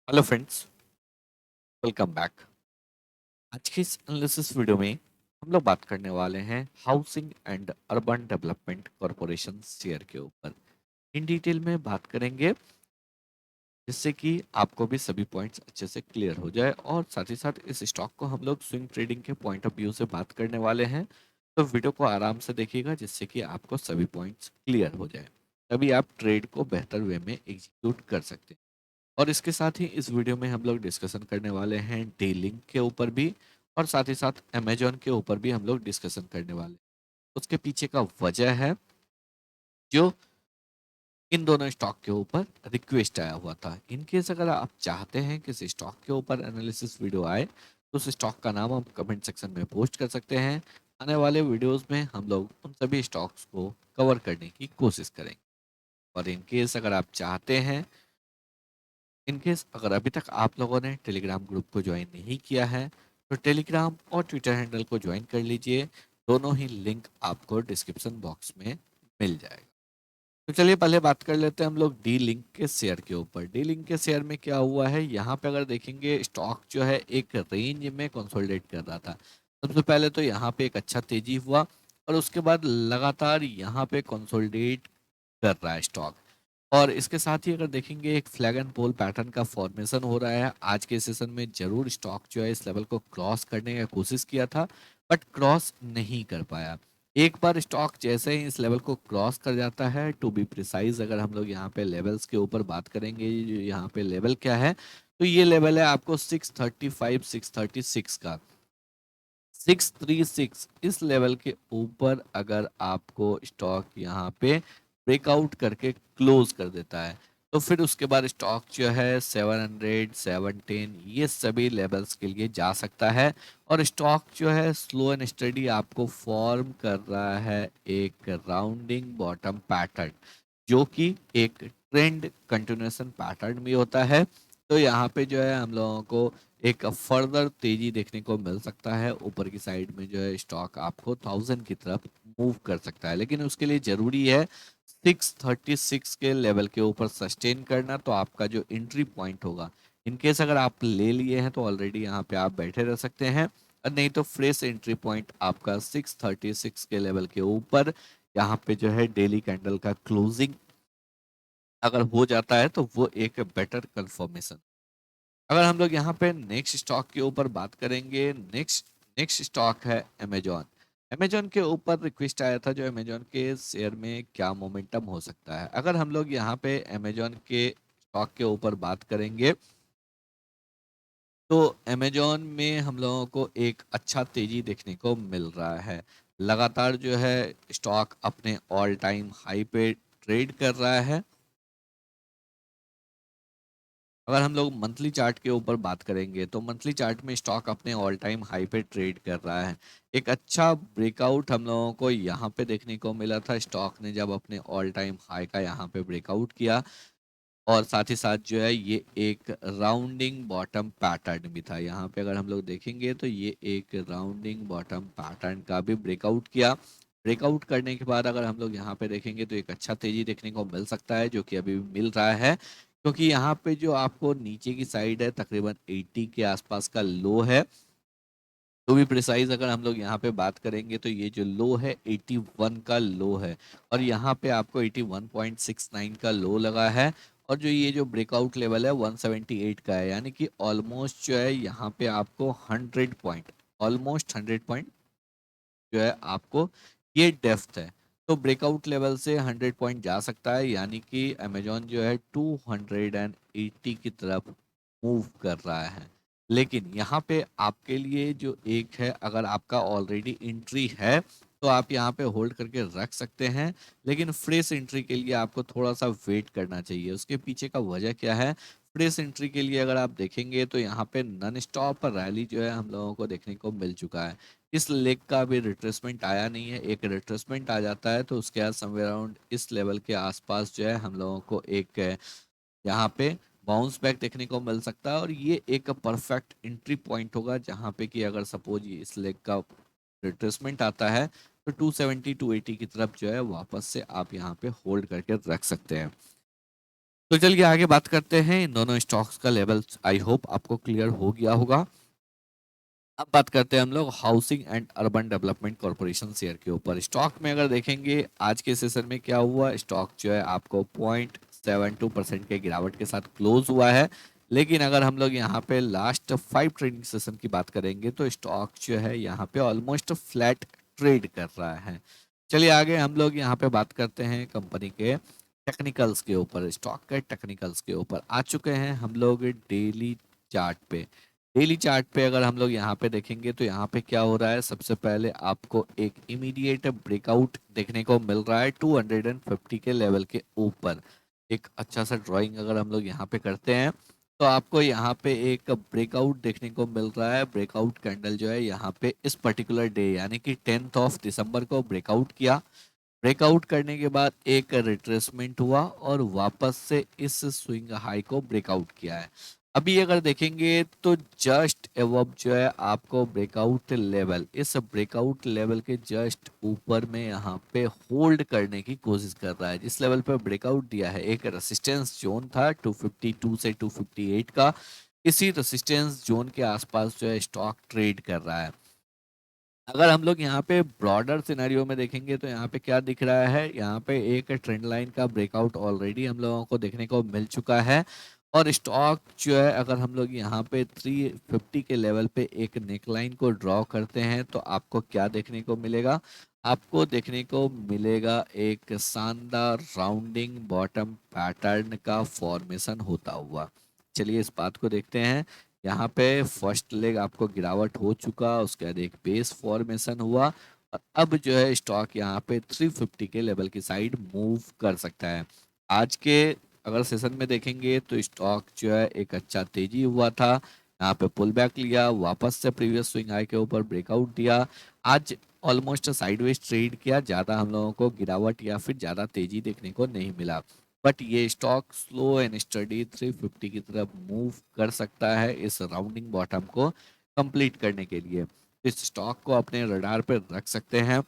Hello friends, welcome back. आज की इस एनालिसिस वीडियो में हम लोग बात करने वाले हैं housing and urban development corporation share के ऊपर। इन डिटेल में बात करेंगे जिससे कि आपको भी सभी पॉइंट्स अच्छे से क्लियर हो जाए, और साथ ही साथ इस स्टॉक को हम लोग स्विंग ट्रेडिंग के पॉइंट ऑफ व्यू से बात करने वाले हैं। तो वीडियो को आराम से देखिएगा जिससे कि आपको सभी पॉइंट्स क्लियर हो जाए, तभी आप ट्रेड को बेहतर वे में एग्जीक्यूट कर सकते हैं। और इसके साथ ही इस वीडियो में हम लोग डिस्कशन करने वाले हैं डी लिंक के ऊपर भी, और साथ ही साथ अमेजोन के ऊपर भी हम लोग डिस्कशन करने वाले हैं। उसके पीछे का वजह है जो इन दोनों स्टॉक के ऊपर रिक्वेस्ट आया हुआ था। इन केस अगर आप चाहते हैं कि इस स्टॉक के ऊपर एनालिसिस वीडियो आए तो उस स्टॉक का नाम आप कमेंट सेक्शन में पोस्ट कर सकते हैं। आने वाले वीडियोस में हम लोग उन सभी स्टॉक्स को कवर करने की कोशिश करेंगे। और इन केस अगर आप चाहते हैं, इनकेस अगर अभी तक आप लोगों ने टेलीग्राम ग्रुप को ज्वाइन नहीं किया है तो टेलीग्राम और ट्विटर हैंडल को ज्वाइन कर लीजिए। दोनों ही लिंक आपको डिस्क्रिप्शन बॉक्स में मिल जाएगा। तो चलिए पहले बात कर लेते हैं हम लोग डी लिंक के शेयर के ऊपर। डी लिंक के शेयर में क्या हुआ है, यहाँ पे अगर देखेंगे स्टॉक जो है एक रेंज में कंसोलिडेट कर रहा था। सबसे पहले तो यहाँ पे एक अच्छा तेजी हुआ और उसके बाद लगातार यहाँ पे कंसोलिडेट कर रहा है स्टॉक। और इसके साथ ही अगर देखेंगे एक फ्लैग एंड पोल पैटर्न का फॉर्मेशन हो रहा है। आज के सेशन में जरूर स्टॉक जो है इस लेवल को क्रॉस करने की कोशिश किया था, बट क्रॉस नहीं कर पाया। एक बार स्टॉक जैसे ही इस लेवल को क्रॉस कर जाता है, टू बी प्रिसाइज अगर हम लोग यहाँ पे लेवल्स के ऊपर बात करेंगे, यहाँ पे लेवल क्या है, तो ये लेवल है आपको 635 636 का। 636 इस लेवल के ऊपर अगर आपको स्टॉक यहाँ पे ब्रेकआउट करके क्लोज कर देता है तो फिर उसके बाद स्टॉक जो है 700 710 ये सभी लेवल्स के लिए जा सकता है। और स्टॉक जो है स्लो एंड स्टडी आपको फॉर्म कर रहा है एक राउंडिंग बॉटम पैटर्न, जो कि एक ट्रेंड कंटिन्यूएशन पैटर्न भी होता है। तो यहाँ पे जो है हम लोगों को एक फर्दर तेजी देखने को मिल सकता है। ऊपर की साइड में जो है स्टॉक आपको 1000 की तरफ मूव कर सकता है, लेकिन उसके लिए जरूरी है 636 के लेवल के ऊपर सस्टेन करना। तो आपका जो एंट्री पॉइंट होगा, इनकेस अगर आप ले लिए हैं तो ऑलरेडी यहाँ पे आप बैठे रह सकते हैं, और नहीं तो फ्रेश एंट्री पॉइंट आपका 636 के लेवल के ऊपर यहाँ पे जो है डेली कैंडल का क्लोजिंग अगर हो जाता है तो वो एक बेटर कंफर्मेशन। अगर हम लोग यहाँ पे नेक्स्ट स्टॉक के ऊपर बात करेंगे, नेक्स्ट नेक्स्ट स्टॉक है अमेजॉन। अमेजॉन के ऊपर रिक्वेस्ट आया था, जो अमेजॉन के शेयर में क्या मोमेंटम हो सकता है। अगर हम लोग यहाँ पे अमेजॉन के स्टॉक के ऊपर बात करेंगे तो अमेजॉन में हम लोगों को एक अच्छा तेजी देखने को मिल रहा है। लगातार जो है स्टॉक अपने ऑल टाइम हाई पे ट्रेड कर रहा है। अगर हम लोग मंथली चार्ट के ऊपर बात करेंगे तो मंथली चार्ट में स्टॉक अपने ऑल टाइम हाई पे ट्रेड कर रहा है। एक अच्छा ब्रेकआउट हम लोगों को यहाँ पे देखने को मिला था, स्टॉक ने जब अपने ऑल टाइम हाई का यहाँ पे ब्रेकआउट किया। और साथ ही साथ जो है ये एक राउंडिंग बॉटम पैटर्न भी था। यहाँ पे अगर हम लोग देखेंगे तो ये एक राउंडिंग बॉटम पैटर्न का भी ब्रेकआउट किया। ब्रेकआउट करने के बाद अगर हम लोग यहाँ पे देखेंगे तो एक अच्छा तेजी देखने को मिल सकता है, जो कि अभी भी मिल रहा है, क्योंकि यहाँ पे जो आपको नीचे की साइड है तकरीबन 80 के आसपास का लो है। तो भी प्रिसाइज अगर हम लोग यहाँ पे बात करेंगे तो ये जो लो है 81 का लो है, और यहाँ पे आपको 81.69 का लो लगा है। और जो ये जो ब्रेकआउट लेवल है 178 का है, यानी कि ऑलमोस्ट जो है यहाँ पे आपको 100 पॉइंट, ऑलमोस्ट 100 पॉइंट जो है आपको ये डेप्थ है। तो ब्रेकआउट लेवल से 100 पॉइंट जा सकता है, यानी कि अमेजॉन जो है 280 की तरफ मूव कर रहा है। लेकिन यहाँ पे आपके लिए जो एक है, अगर आपका ऑलरेडी एंट्री है तो आप यहाँ पे होल्ड करके रख सकते हैं, लेकिन फ्रेश एंट्री के लिए आपको थोड़ा सा वेट करना चाहिए। उसके पीछे का वजह क्या है, फ्रेश एंट्री के लिए अगर आप देखेंगे तो यहाँ पे नॉन स्टॉप रैली जो है हम लोगों को देखने को मिल चुका है। इस लेग का अभी रिट्रेसमेंट आया नहीं है। एक रिट्रेसमेंट आ जाता है तो उसके बाद समवेयर अराउंड इस लेवल के आसपास जो है हम लोगों को एक यहाँ पे बाउंस बैक देखने को मिल सकता है, और ये एक परफेक्ट एंट्री पॉइंट होगा, जहाँ पे कि अगर सपोज ये इस लेग का रिट्रेसमेंट आता है तो 270 280 की तरफ जो है वापस से आप यहाँ पे होल्ड करके रख सकते हैं। तो चलिए आगे बात करते हैं इन दोनों स्टॉक्स का लेवल। आई होप आपको क्लियर हो गया होगा। अब बात करते हैं हम लोग housing and urban development corporation share के ऊपर। स्टॉक में अगर देखेंगे आज के सेशन में क्या हुआ, स्टॉक जो है आपको 0.72% के गिरावट के साथ क्लोज हुआ है। लेकिन अगर हम लोग यहाँ पे लास्ट 5 ट्रेडिंग सेशन की बात करेंगे तो स्टॉक जो है यहाँ पे ऑलमोस्ट फ्लैट ट्रेड कर रहा है। चलिए आगे हम लोग यहाँ पे बात करते हैं कंपनी के टेक्निकल्स के ऊपर। स्टॉक के टेक्निकल्स के ऊपर आ चुके हैं हम लोग डेली चार्ट पे। डेली चार्ट पे अगर हम लोग यहाँ पे देखेंगे तो यहाँ पे क्या हो रहा है, सबसे पहले आपको एक इमीडिएट ब्रेकआउट देखने को मिल रहा है 250 के लेवल के ऊपर। एक अच्छा सा ड्राइंग अगर हम लोग यहाँ पे करते हैं तो आपको यहाँ पे एक ब्रेकआउट देखने को मिल रहा है। ब्रेकआउट कैंडल जो है यहाँ पे इस पर्टिकुलर डे यानी कि 10 दिसंबर को ब्रेकआउट किया। ब्रेकआउट करने के बाद एक रिट्रेसमेंट हुआ और वापस से इस स्विंग हाई को ब्रेकआउट किया है। अभी अगर देखेंगे तो जस्ट एवब जो है आपको ब्रेकआउट लेवल, इस ब्रेकआउट लेवल के जस्ट ऊपर में यहाँ पे होल्ड करने की कोशिश कर रहा है। जिस लेवल पे ब्रेकआउट दिया है एक रेसिस्टेंस जोन था 252 से 258 का, इसी रेसिस्टेंस जोन के आसपास जो है स्टॉक ट्रेड कर रहा है। अगर हम लोग यहाँ पे ब्रॉडर सिनेरियो में देखेंगे तो यहाँ पे क्या दिख रहा है, यहाँ पे एक ट्रेंड लाइन का ब्रेकआउट ऑलरेडी हम लोगों को देखने को मिल चुका है। और स्टॉक जो है अगर हम लोग यहाँ पे 350 के लेवल पे एक नेक लाइन को ड्रॉ करते हैं तो आपको क्या देखने को मिलेगा, आपको देखने को मिलेगा एक शानदार राउंडिंग बॉटम पैटर्न का फॉर्मेशन होता हुआ। चलिए इस बात को देखते हैं। यहाँ पे फर्स्ट लेग आपको गिरावट हो चुका, उसके बाद एक बेस फॉर्मेशन हुआ और अब जो है स्टॉक यहाँ पे 350 के लेवल की साइड मूव कर सकता है। आज के अगर सेशन में देखेंगे तो स्टॉक जो है एक अच्छा तेजी हुआ था, यहाँ पे पुल बैक लिया, वापस से प्रीवियस स्विंग हाई के ऊपर ब्रेकआउट दिया। आज ऑलमोस्ट साइडवेज ट्रेड किया, ज़्यादा हम लोगों को गिरावट या फिर ज़्यादा तेजी देखने को नहीं मिला। बट ये स्टॉक स्लो एंड स्टडी 350 की तरफ मूव कर सकता है इस राउंडिंग बॉटम को कंप्लीट करने के लिए। इस स्टॉक को अपने रडार पर रख सकते हैं।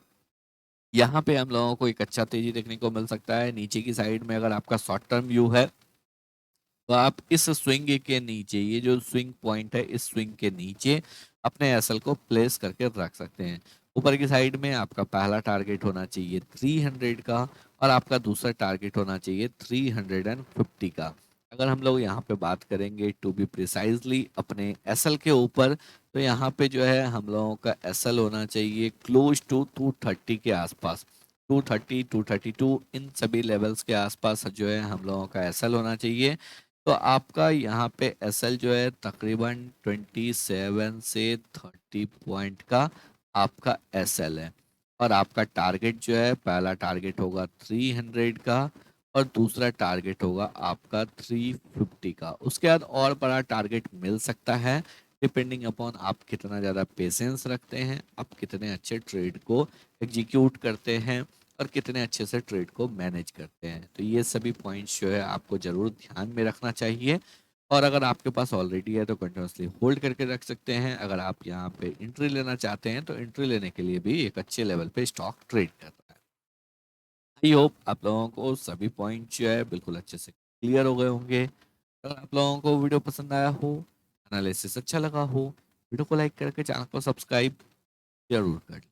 यहाँ पे हम लोगों को एक अच्छा तेजी देखने को मिल सकता है। नीचे की साइड में अगर आपका शॉर्ट टर्म व्यू है तो आप इस स्विंग के नीचे, ये जो स्विंग पॉइंट है इस स्विंग के नीचे अपने एसएल को प्लेस करके रख सकते हैं। ऊपर की साइड में आपका पहला टारगेट होना चाहिए 300 का और आपका दूसरा टारगेट होना चाहिए 350 का। अगर हम लोग यहाँ पे बात करेंगे टू बी प्रिसाइजली अपने एसएल के ऊपर तो यहाँ पे जो है हम लोगों का एसएल होना चाहिए क्लोज टू 230 के आसपास। 230 232 इन सभी लेवल्स के आसपास जो है हम लोगों का एसएल होना चाहिए। तो आपका यहाँ पे एसएल जो है तकरीबन 27 से 30 पॉइंट का आपका एसएल है। और आपका टारगेट जो है पहला टारगेट होगा 300 का और दूसरा टारगेट होगा आपका 350 का। उसके बाद और बड़ा टारगेट मिल सकता है डिपेंडिंग अपॉन आप कितना ज़्यादा पेशेंस रखते हैं, आप कितने अच्छे ट्रेड को एग्जीक्यूट करते हैं और कितने अच्छे से ट्रेड को मैनेज करते हैं। तो ये सभी पॉइंट्स जो है आपको ज़रूर ध्यान में रखना चाहिए। और अगर आपके पास ऑलरेडी है तो कंटिन्यूसली होल्ड करके रख सकते हैं। अगर आप यहाँ पे एंट्री लेना चाहते हैं तो एंट्री लेने के लिए भी एक अच्छे लेवल पे स्टॉक ट्रेड कर रहा है। आई होप आप लोगों को सभी पॉइंट जो है बिल्कुल अच्छे से क्लियर हो गए होंगे। अगर आप लोगों को वीडियो पसंद आया हो, एनालिसिस अच्छा लगा हो, वीडियो को लाइक करके चैनल को सब्सक्राइब जरूर कर लें।